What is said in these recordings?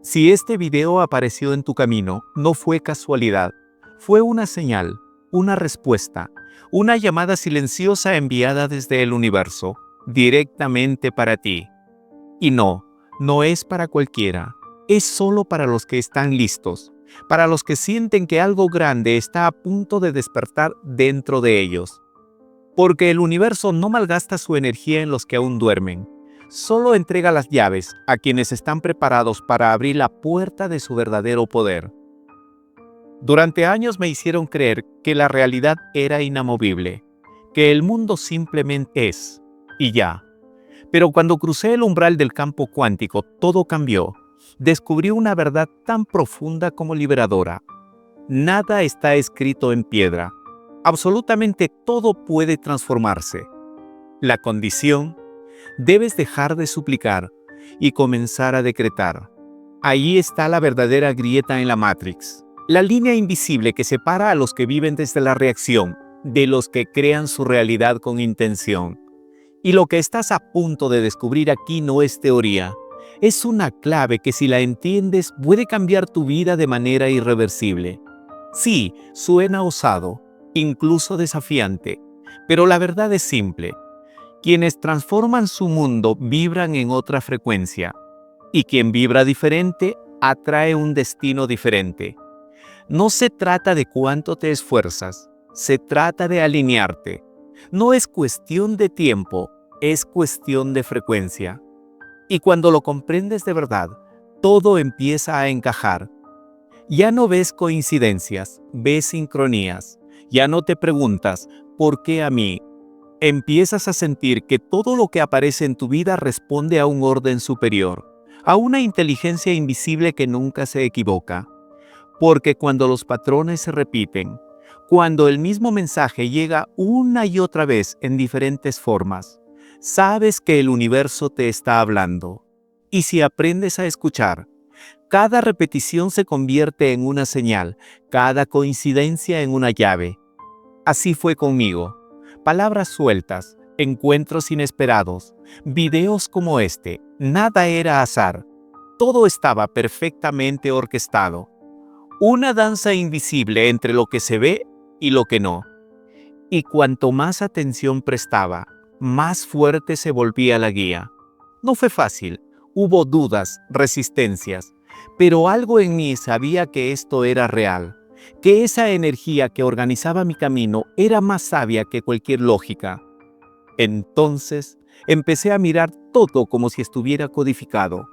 Si este video apareció en tu camino, no fue casualidad, fue una señal, una respuesta, una llamada silenciosa enviada desde el universo, directamente para ti. Y no es para cualquiera, es solo para los que están listos, para los que sienten que algo grande está a punto de despertar dentro de ellos. Porque el universo no malgasta su energía en los que aún duermen. Solo entrega las llaves a quienes están preparados para abrir la puerta de su verdadero poder. Durante años me hicieron creer que la realidad era inamovible, que el mundo simplemente es, y ya. Pero cuando crucé el umbral del campo cuántico, todo cambió. Descubrí una verdad tan profunda como liberadora. Nada está escrito en piedra. Absolutamente todo puede transformarse. La condición: debes dejar de suplicar y comenzar a decretar. Ahí está la verdadera grieta en la Matrix. La línea invisible que separa a los que viven desde la reacción de los que crean su realidad con intención. Y lo que estás a punto de descubrir aquí no es teoría. Es una clave que, si la entiendes, puede cambiar tu vida de manera irreversible. Sí, suena osado, incluso desafiante, pero la verdad es simple. Quienes transforman su mundo vibran en otra frecuencia, y quien vibra diferente atrae un destino diferente. No se trata de cuánto te esfuerzas, se trata de alinearte. No es cuestión de tiempo, es cuestión de frecuencia. Y cuando lo comprendes de verdad, todo empieza a encajar. Ya no ves coincidencias, ves sincronías. Ya no te preguntas, ¿por qué a mí? Empiezas a sentir que todo lo que aparece en tu vida responde a un orden superior, a una inteligencia invisible que nunca se equivoca. Porque cuando los patrones se repiten, cuando el mismo mensaje llega una y otra vez en diferentes formas, sabes que el universo te está hablando. Y si aprendes a escuchar, cada repetición se convierte en una señal, cada coincidencia en una llave. Así fue conmigo. Palabras sueltas, encuentros inesperados, videos como este, nada era azar. Todo estaba perfectamente orquestado. Una danza invisible entre lo que se ve y lo que no. Y cuanto más atención prestaba, más fuerte se volvía la guía. No fue fácil, hubo dudas, resistencias, pero algo en mí sabía que esto era real, que esa energía que organizaba mi camino era más sabia que cualquier lógica. Entonces, empecé a mirar todo como si estuviera codificado,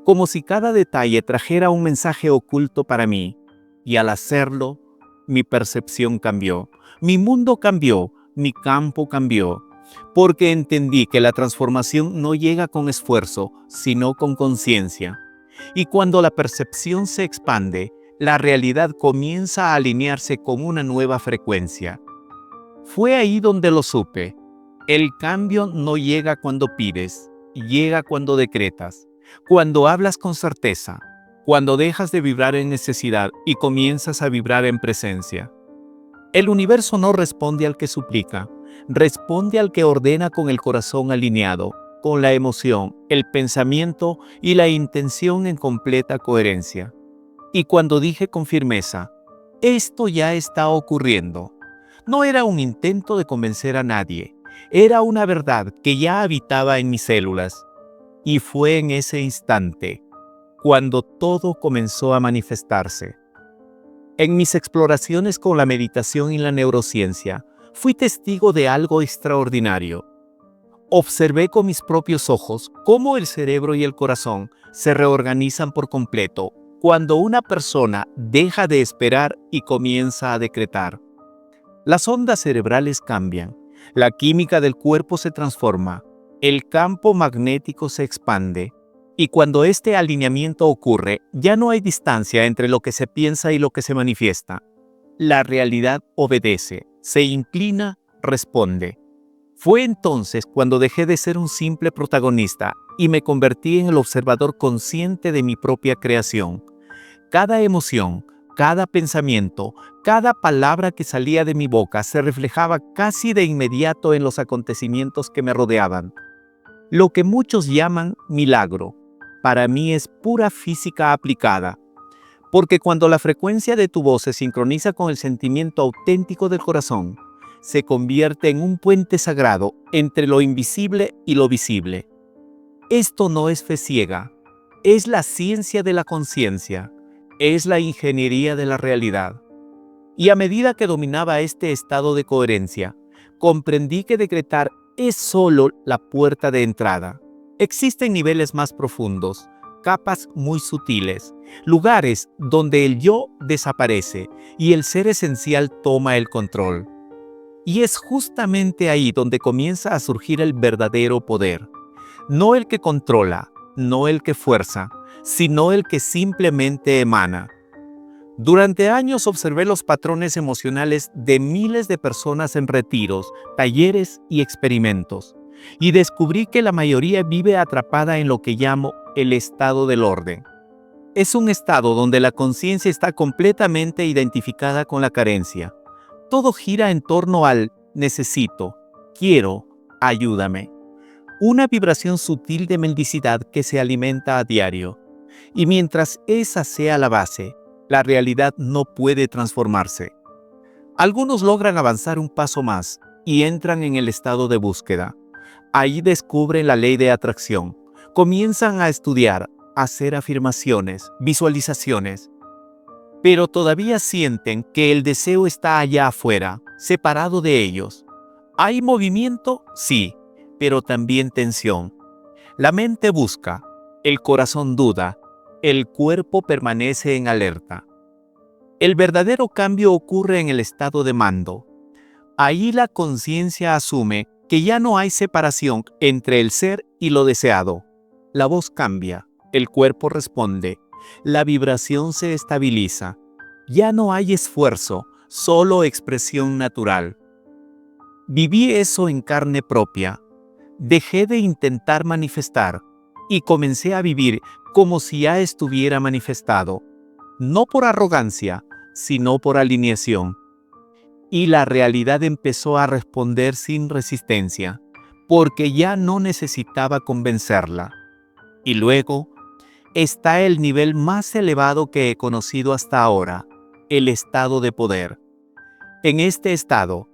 como si cada detalle trajera un mensaje oculto para mí. Y al hacerlo, mi percepción cambió, mi mundo cambió, mi campo cambió, porque entendí que la transformación no llega con esfuerzo, sino con conciencia. Y cuando la percepción se expande, la realidad comienza a alinearse con una nueva frecuencia. Fue ahí donde lo supe. El cambio no llega cuando pides, llega cuando decretas, cuando hablas con certeza, cuando dejas de vibrar en necesidad y comienzas a vibrar en presencia. El universo no responde al que suplica, responde al que ordena con el corazón alineado, con la emoción, el pensamiento y la intención en completa coherencia. Y cuando dije con firmeza, esto ya está ocurriendo, no era un intento de convencer a nadie, era una verdad que ya habitaba en mis células. Y fue en ese instante cuando todo comenzó a manifestarse. En mis exploraciones con la meditación y la neurociencia, fui testigo de algo extraordinario. Observé con mis propios ojos cómo el cerebro y el corazón se reorganizan por completo cuando una persona deja de esperar y comienza a decretar. Las ondas cerebrales cambian, la química del cuerpo se transforma, el campo magnético se expande. Y cuando este alineamiento ocurre, ya no hay distancia entre lo que se piensa y lo que se manifiesta. La realidad obedece, se inclina, responde. Fue entonces cuando dejé de ser un simple protagonista y me convertí en el observador consciente de mi propia creación. Cada emoción, cada pensamiento, cada palabra que salía de mi boca se reflejaba casi de inmediato en los acontecimientos que me rodeaban. Lo que muchos llaman milagro. para mí es pura física aplicada, porque cuando la frecuencia de tu voz se sincroniza con el sentimiento auténtico del corazón, se convierte en un puente sagrado entre lo invisible y lo visible. Esto no es fe ciega, es la ciencia de la conciencia, es la ingeniería de la realidad. Y a medida que dominaba este estado de coherencia, comprendí que decretar es solo la puerta de entrada. Existen niveles más profundos, capas muy sutiles, lugares donde el yo desaparece y el ser esencial toma el control. Y es justamente ahí donde comienza a surgir el verdadero poder. No el que controla, no el que fuerza, sino el que simplemente emana. Durante años observé los patrones emocionales de miles de personas en retiros, talleres y experimentos, y descubrí que la mayoría vive atrapada en lo que llamo el estado del orden. Es un estado donde la conciencia está completamente identificada con la carencia. Todo gira en torno al necesito, quiero, ayúdame. Una vibración sutil de mendicidad que se alimenta a diario. Y mientras esa sea la base, la realidad no puede transformarse. Algunos logran avanzar un paso más y entran en el estado de búsqueda. Ahí descubren la ley de atracción. Comienzan a estudiar, a hacer afirmaciones, visualizaciones. Pero todavía sienten que el deseo está allá afuera, separado de ellos. ¿Hay movimiento? Sí, pero también tensión. La mente busca, el corazón duda, el cuerpo permanece en alerta. El verdadero cambio ocurre en el estado de mando. Ahí la conciencia asume que ya no hay separación entre el ser y lo deseado. La voz cambia, el cuerpo responde, la vibración se estabiliza. Ya no hay esfuerzo, solo expresión natural. Viví eso en carne propia. Dejé de intentar manifestar y comencé a vivir como si ya estuviera manifestado, no por arrogancia, sino por alineación. Y la realidad empezó a responder sin resistencia, porque ya no necesitaba convencerla. Y luego está el nivel más elevado que he conocido hasta ahora, el estado de poder. En este estado,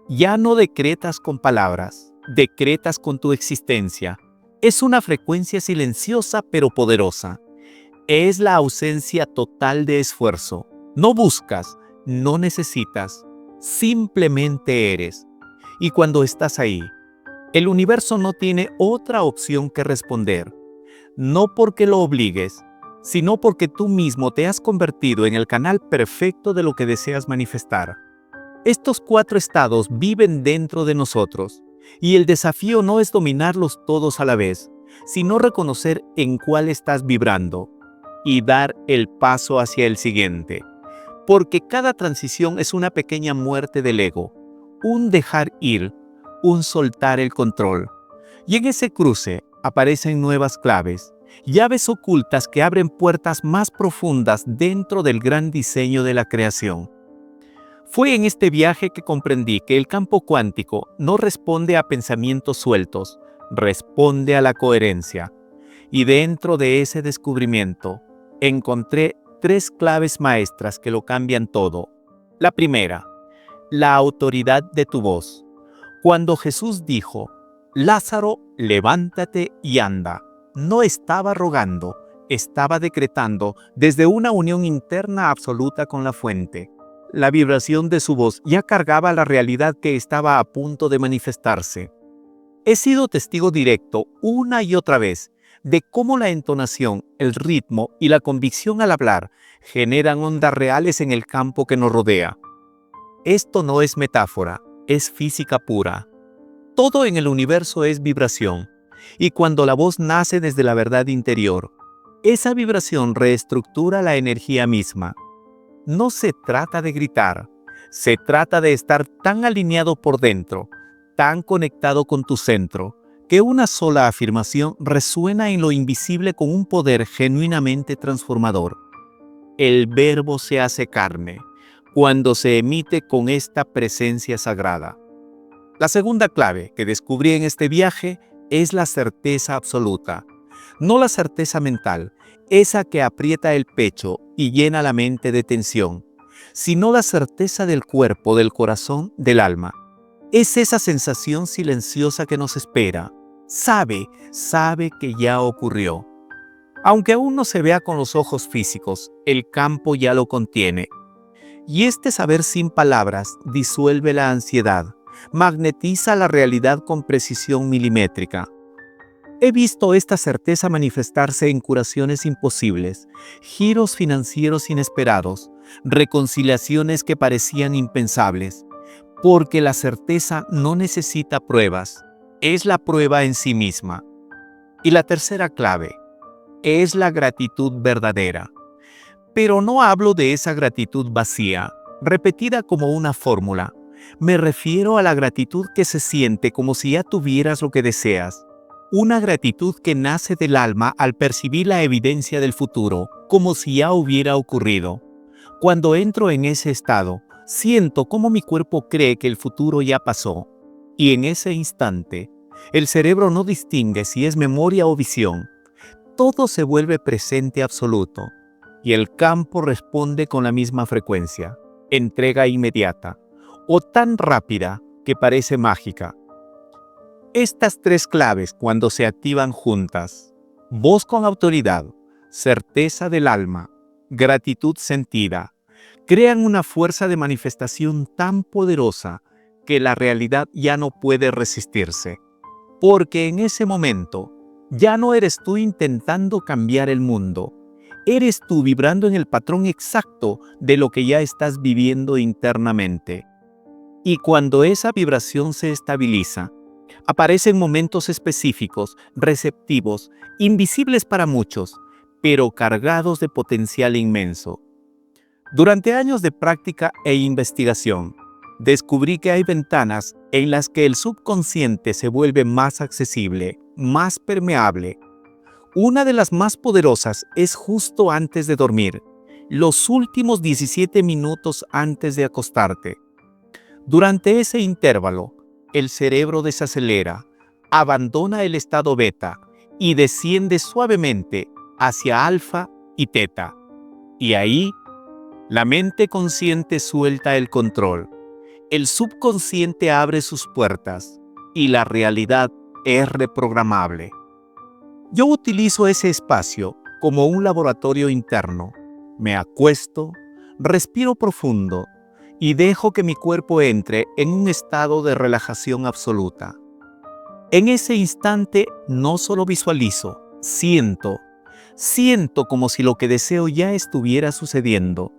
ya no decretas con palabras, decretas con tu existencia. Es una frecuencia silenciosa pero poderosa. Es la ausencia total de esfuerzo. No buscas, no necesitas, simplemente eres. Y cuando estás ahí, el universo no tiene otra opción que responder. No porque lo obligues, sino porque tú mismo te has convertido en el canal perfecto de lo que deseas manifestar. Estos 4 estados viven dentro de nosotros, y el desafío no es dominarlos todos a la vez, sino reconocer en cuál estás vibrando y dar el paso hacia el siguiente. Porque cada transición es una pequeña muerte del ego, un dejar ir, un soltar el control. Y en ese cruce aparecen nuevas claves, llaves ocultas que abren puertas más profundas dentro del gran diseño de la creación. Fue en este viaje que comprendí que el campo cuántico no responde a pensamientos sueltos, responde a la coherencia. Y dentro de ese descubrimiento, encontré 3 claves maestras que lo cambian todo. La primera, la autoridad de tu voz. Cuando Jesús dijo, Lázaro, levántate y anda, no estaba rogando, estaba decretando desde una unión interna absoluta con la fuente. La vibración de su voz ya cargaba la realidad que estaba a punto de manifestarse. He sido testigo directo una y otra vez de cómo la entonación, el ritmo y la convicción al hablar generan ondas reales en el campo que nos rodea. Esto no es metáfora, es física pura. Todo en el universo es vibración, y cuando la voz nace desde la verdad interior, esa vibración reestructura la energía misma. No se trata de gritar, se trata de estar tan alineado por dentro, tan conectado con tu centro, que una sola afirmación resuena en lo invisible con un poder genuinamente transformador. El verbo se hace carne, cuando se emite con esta presencia sagrada. La segunda clave que descubrí en este viaje es la certeza absoluta. No la certeza mental, esa que aprieta el pecho y llena la mente de tensión, sino la certeza del cuerpo, del corazón, del alma. Es esa sensación silenciosa que nos espera. Sabe que ya ocurrió. Aunque aún no se vea con los ojos físicos, el campo ya lo contiene. Y este saber sin palabras disuelve la ansiedad, magnetiza la realidad con precisión milimétrica. He visto esta certeza manifestarse en curaciones imposibles, giros financieros inesperados, reconciliaciones que parecían impensables, porque la certeza no necesita pruebas, es la prueba en sí misma. Y la tercera clave es la gratitud verdadera. Pero no hablo de esa gratitud vacía, repetida como una fórmula. Me refiero a la gratitud que se siente como si ya tuvieras lo que deseas. Una gratitud que nace del alma al percibir la evidencia del futuro, como si ya hubiera ocurrido. Cuando entro en ese estado, siento cómo mi cuerpo cree que el futuro ya pasó. Y en ese instante, el cerebro no distingue si es memoria o visión. Todo se vuelve presente absoluto. Y el campo responde con la misma frecuencia, entrega inmediata, o tan rápida que parece mágica. Estas tres claves, cuando se activan juntas, voz con autoridad, certeza del alma, gratitud sentida, crean una fuerza de manifestación tan poderosa que la realidad ya no puede resistirse. Porque en ese momento, ya no eres tú intentando cambiar el mundo, eres tú vibrando en el patrón exacto de lo que ya estás viviendo internamente. Y cuando esa vibración se estabiliza, aparecen momentos específicos, receptivos, invisibles para muchos, pero cargados de potencial inmenso. Durante años de práctica e investigación, descubrí que hay ventanas en las que el subconsciente se vuelve más accesible, más permeable. Una de las más poderosas es justo antes de dormir, los últimos 17 minutos antes de acostarte. Durante ese intervalo, el cerebro desacelera, abandona el estado beta y desciende suavemente hacia alfa y teta. Y ahí, la mente consciente suelta el control. El subconsciente abre sus puertas y la realidad es reprogramable. Yo utilizo ese espacio como un laboratorio interno. Me acuesto, respiro profundo y dejo que mi cuerpo entre en un estado de relajación absoluta. En ese instante no solo visualizo, siento como si lo que deseo ya estuviera sucediendo,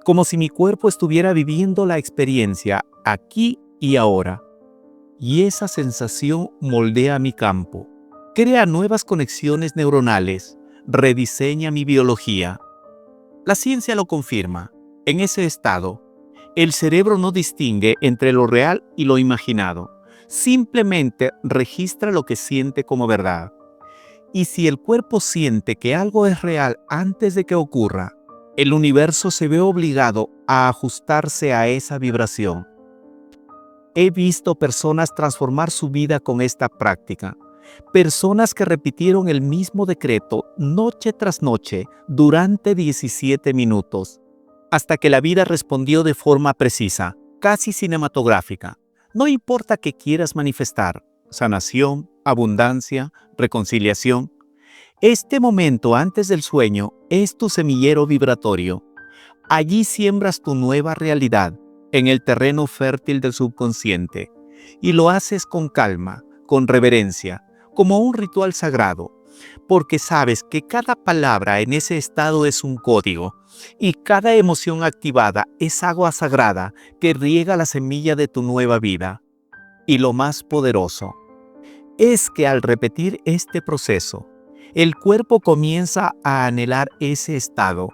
como si mi cuerpo estuviera viviendo la experiencia aquí y ahora. Y esa sensación moldea mi campo, crea nuevas conexiones neuronales, rediseña mi biología. La ciencia lo confirma. En ese estado, el cerebro no distingue entre lo real y lo imaginado. Simplemente registra lo que siente como verdad. Y si el cuerpo siente que algo es real antes de que ocurra, el universo se ve obligado a ajustarse a esa vibración. He visto personas transformar su vida con esta práctica. Personas que repitieron el mismo decreto noche tras noche durante 17 minutos, hasta que la vida respondió de forma precisa, casi cinematográfica. No importa qué quieras manifestar, sanación, abundancia, reconciliación. Este momento antes del sueño es tu semillero vibratorio. Allí siembras tu nueva realidad en el terreno fértil del subconsciente y lo haces con calma, con reverencia, como un ritual sagrado, porque sabes que cada palabra en ese estado es un código y cada emoción activada es agua sagrada que riega la semilla de tu nueva vida. Y lo más poderoso es que al repetir este proceso, el cuerpo comienza a anhelar ese estado,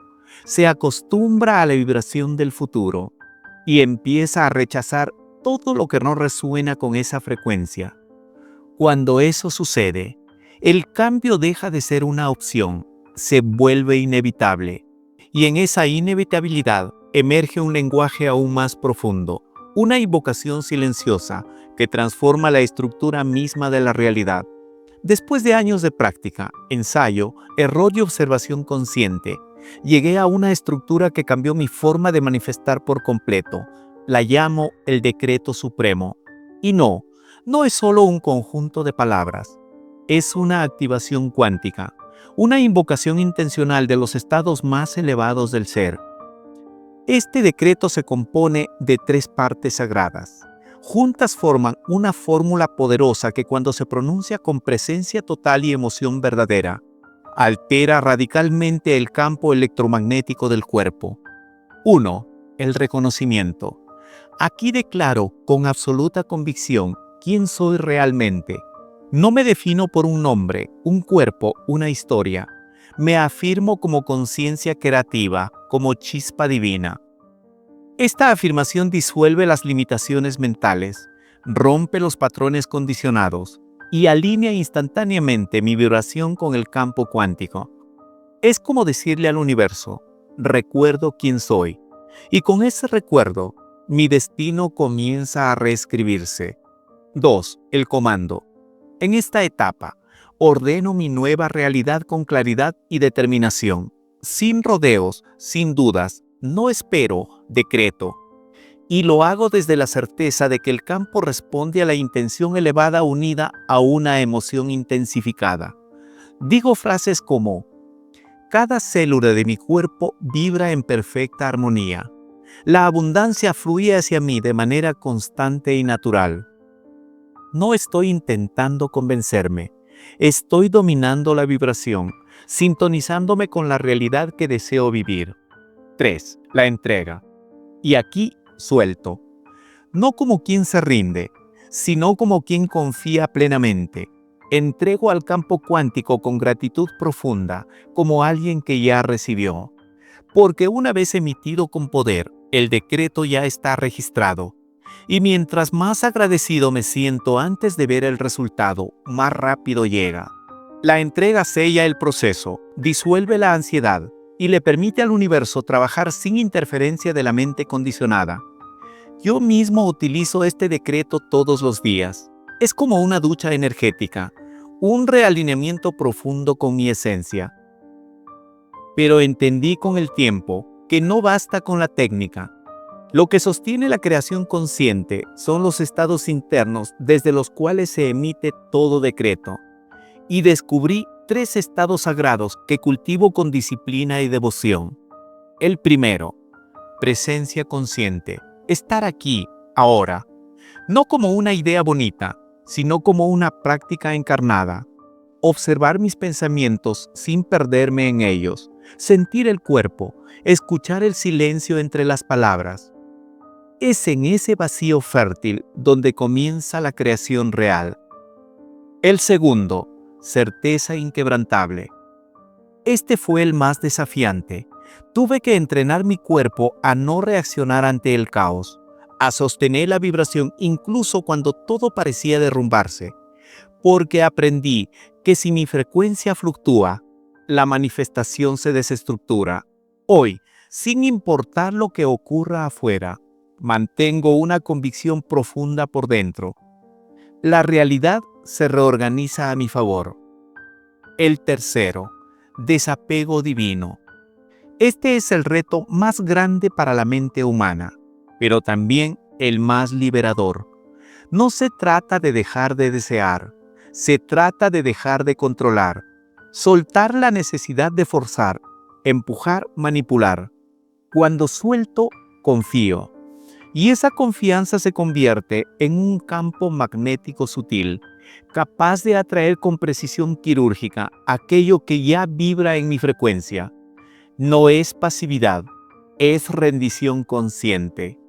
se acostumbra a la vibración del futuro y empieza a rechazar todo lo que no resuena con esa frecuencia. Cuando eso sucede, el cambio deja de ser una opción, se vuelve inevitable. Y en esa inevitabilidad emerge un lenguaje aún más profundo, una invocación silenciosa que transforma la estructura misma de la realidad. Después de años de práctica, ensayo, error y observación consciente, llegué a una estructura que cambió mi forma de manifestar por completo. La llamo el decreto supremo. Y no es solo un conjunto de palabras. Es una activación cuántica, una invocación intencional de los estados más elevados del ser. Este decreto se compone de 3 partes sagradas. Juntas forman una fórmula poderosa que cuando se pronuncia con presencia total y emoción verdadera, altera radicalmente el campo electromagnético del cuerpo. 1. El reconocimiento. Aquí declaro con absoluta convicción quién soy realmente. No me defino por un nombre, un cuerpo, una historia. Me afirmo como conciencia creativa, como chispa divina. Esta afirmación disuelve las limitaciones mentales, rompe los patrones condicionados y alinea instantáneamente mi vibración con el campo cuántico. Es como decirle al universo, recuerdo quién soy, y con ese recuerdo, mi destino comienza a reescribirse. 2. El comando. En esta etapa, ordeno mi nueva realidad con claridad y determinación, sin rodeos, sin dudas. No espero, decreto. Y lo hago desde la certeza de que el campo responde a la intención elevada unida a una emoción intensificada. Digo frases como, cada célula de mi cuerpo vibra en perfecta armonía. La abundancia fluye hacia mí de manera constante y natural. No estoy intentando convencerme. Estoy dominando la vibración, sintonizándome con la realidad que deseo vivir. 3. La entrega. Y aquí suelto. No como quien se rinde, sino como quien confía plenamente. Entrego al campo cuántico con gratitud profunda, como alguien que ya recibió. Porque una vez emitido con poder, el decreto ya está registrado. Y mientras más agradecido me siento antes de ver el resultado, más rápido llega. La entrega sella el proceso, disuelve la ansiedad, y le permite al universo trabajar sin interferencia de la mente condicionada. Yo mismo utilizo este decreto todos los días. Es como una ducha energética, un realineamiento profundo con mi esencia. Pero entendí con el tiempo que no basta con la técnica. Lo que sostiene la creación consciente son los estados internos desde los cuales se emite todo decreto. Y descubrí 3 estados sagrados que cultivo con disciplina y devoción. El primero, presencia consciente. Estar aquí, ahora. No como una idea bonita, sino como una práctica encarnada. Observar mis pensamientos sin perderme en ellos. Sentir el cuerpo, escuchar el silencio entre las palabras. Es en ese vacío fértil donde comienza la creación real. El segundo, certeza inquebrantable. Este fue el más desafiante. Tuve que entrenar mi cuerpo a no reaccionar ante el caos, a sostener la vibración incluso cuando todo parecía derrumbarse, porque aprendí que si mi frecuencia fluctúa, la manifestación se desestructura. Hoy, sin importar lo que ocurra afuera, mantengo una convicción profunda por dentro. La realidad se reorganiza a mi favor. El tercero, desapego divino. Este es el reto más grande para la mente humana, pero también el más liberador. No se trata de dejar de desear, se trata de dejar de controlar, soltar la necesidad de forzar, empujar, manipular. Cuando suelto, confío. Y esa confianza se convierte en un campo magnético sutil, capaz de atraer con precisión quirúrgica aquello que ya vibra en mi frecuencia. No es pasividad, es rendición consciente.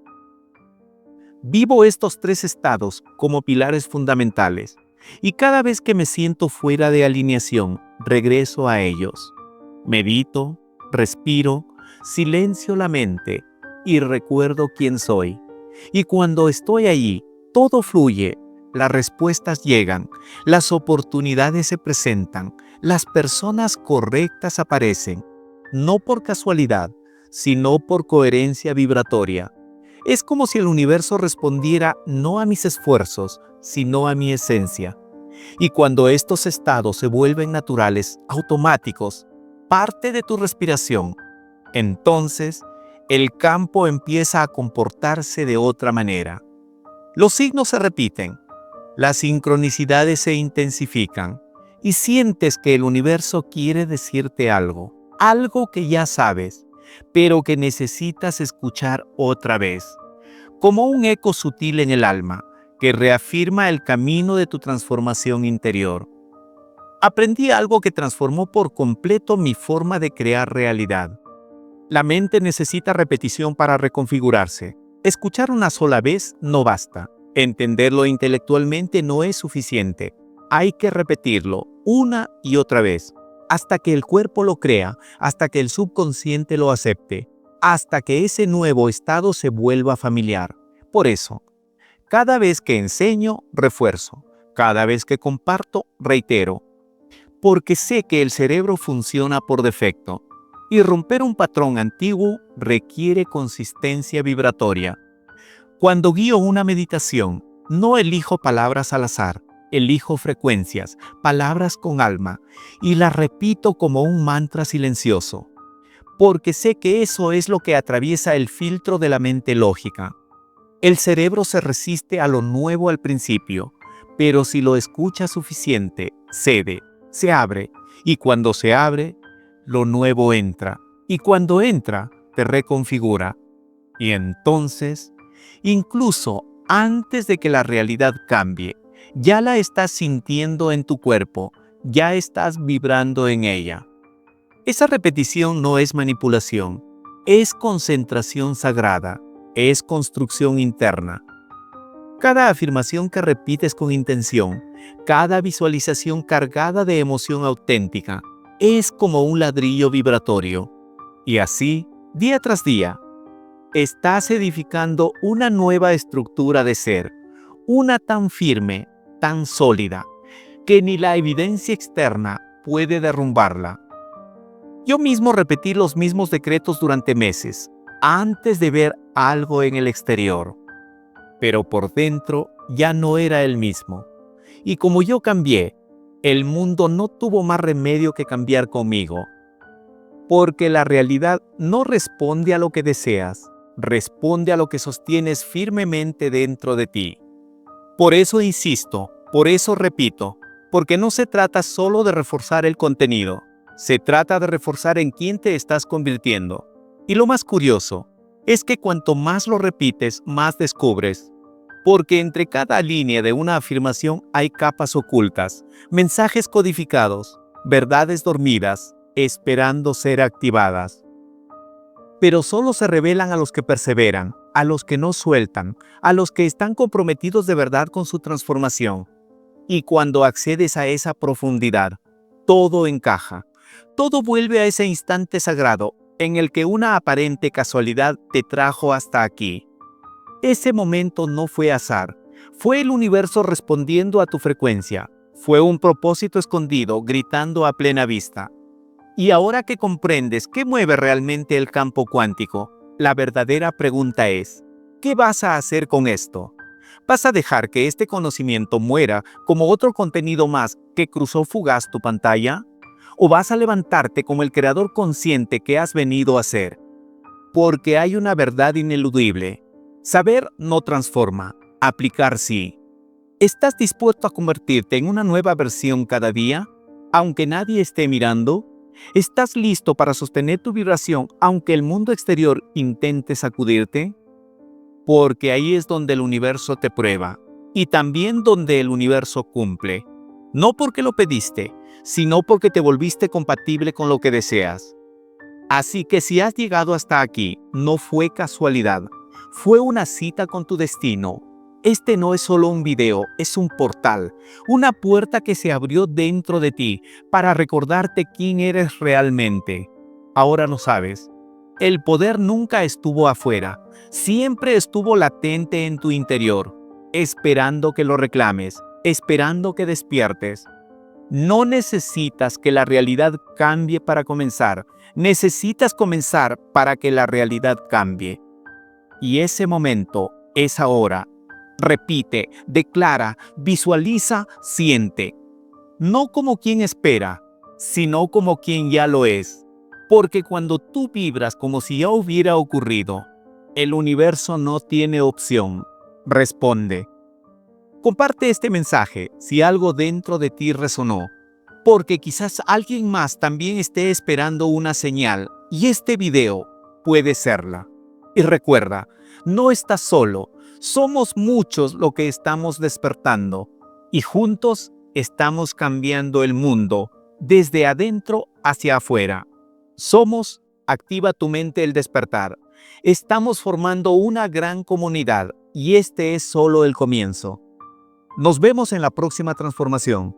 Vivo estos 3 estados como pilares fundamentales, y cada vez que me siento fuera de alineación, regreso a ellos. Medito, respiro, silencio la mente y recuerdo quién soy. Y cuando estoy allí, todo fluye, las respuestas llegan, las oportunidades se presentan, las personas correctas aparecen, no por casualidad, sino por coherencia vibratoria. Es como si el universo respondiera no a mis esfuerzos, sino a mi esencia. Y cuando estos estados se vuelven naturales, automáticos, parte de tu respiración, entonces el campo empieza a comportarse de otra manera. Los signos se repiten, las sincronicidades se intensifican y sientes que el universo quiere decirte algo, algo que ya sabes, pero que necesitas escuchar otra vez, como un eco sutil en el alma que reafirma el camino de tu transformación interior. Aprendí algo que transformó por completo mi forma de crear realidad. La mente necesita repetición para reconfigurarse. Escuchar una sola vez no basta. Entenderlo intelectualmente no es suficiente. Hay que repetirlo una y otra vez, hasta que el cuerpo lo crea, hasta que el subconsciente lo acepte, hasta que ese nuevo estado se vuelva familiar. Por eso, cada vez que enseño, refuerzo. Cada vez que comparto, reitero. Porque sé que el cerebro funciona por defecto. Y romper un patrón antiguo requiere consistencia vibratoria. Cuando guío una meditación, no elijo palabras al azar, elijo frecuencias, palabras con alma, y las repito como un mantra silencioso. Porque sé que eso es lo que atraviesa el filtro de la mente lógica. El cerebro se resiste a lo nuevo al principio, pero si lo escucha suficiente, cede, se abre, y cuando se abre, lo nuevo entra, y cuando entra, te reconfigura. Y entonces, incluso antes de que la realidad cambie, ya la estás sintiendo en tu cuerpo, ya estás vibrando en ella. Esa repetición no es manipulación, es concentración sagrada, es construcción interna. Cada afirmación que repites con intención, cada visualización cargada de emoción auténtica, es como un ladrillo vibratorio. Y así, día tras día, estás edificando una nueva estructura de ser, una tan firme, tan sólida, que ni la evidencia externa puede derrumbarla. Yo mismo repetí los mismos decretos durante meses, antes de ver algo en el exterior. Pero por dentro ya no era el mismo. Y como yo cambié, el mundo no tuvo más remedio que cambiar conmigo. Porque la realidad no responde a lo que deseas, responde a lo que sostienes firmemente dentro de ti. Por eso insisto, por eso repito, porque no se trata solo de reforzar el contenido, se trata de reforzar en quién te estás convirtiendo. Y lo más curioso es que cuanto más lo repites, más descubres. Porque entre cada línea de una afirmación hay capas ocultas, mensajes codificados, verdades dormidas, esperando ser activadas. Pero solo se revelan a los que perseveran, a los que no sueltan, a los que están comprometidos de verdad con su transformación. Y cuando accedes a esa profundidad, todo encaja. Todo vuelve a ese instante sagrado en el que una aparente casualidad te trajo hasta aquí. Ese momento no fue azar, fue el universo respondiendo a tu frecuencia, fue un propósito escondido gritando a plena vista. Y ahora que comprendes qué mueve realmente el campo cuántico, la verdadera pregunta es, ¿qué vas a hacer con esto? ¿Vas a dejar que este conocimiento muera como otro contenido más que cruzó fugaz tu pantalla? ¿O vas a levantarte como el creador consciente que has venido a ser? Porque hay una verdad ineludible. Saber no transforma, aplicar sí. ¿Estás dispuesto a convertirte en una nueva versión cada día, aunque nadie esté mirando? ¿Estás listo para sostener tu vibración aunque el mundo exterior intente sacudirte? Porque ahí es donde el universo te prueba, y también donde el universo cumple. No porque lo pediste, sino porque te volviste compatible con lo que deseas. Así que si has llegado hasta aquí, no fue casualidad. Fue una cita con tu destino. Este no es solo un video, es un portal, una puerta que se abrió dentro de ti para recordarte quién eres realmente. Ahora lo sabes. El poder nunca estuvo afuera, siempre estuvo latente en tu interior, esperando que lo reclames, esperando que despiertes. No necesitas que la realidad cambie para comenzar, necesitas comenzar para que la realidad cambie. Y ese momento es ahora. Repite, declara, visualiza, siente. No como quien espera, sino como quien ya lo es. Porque cuando tú vibras como si ya hubiera ocurrido, el universo no tiene opción. Responde. Comparte este mensaje si algo dentro de ti resonó, porque quizás alguien más también esté esperando una señal y este video puede serla. Y recuerda, no estás solo, somos muchos los que estamos despertando y juntos estamos cambiando el mundo desde adentro hacia afuera. Somos Activa tu mente el despertar. Estamos formando una gran comunidad y este es solo el comienzo. Nos vemos en la próxima transformación.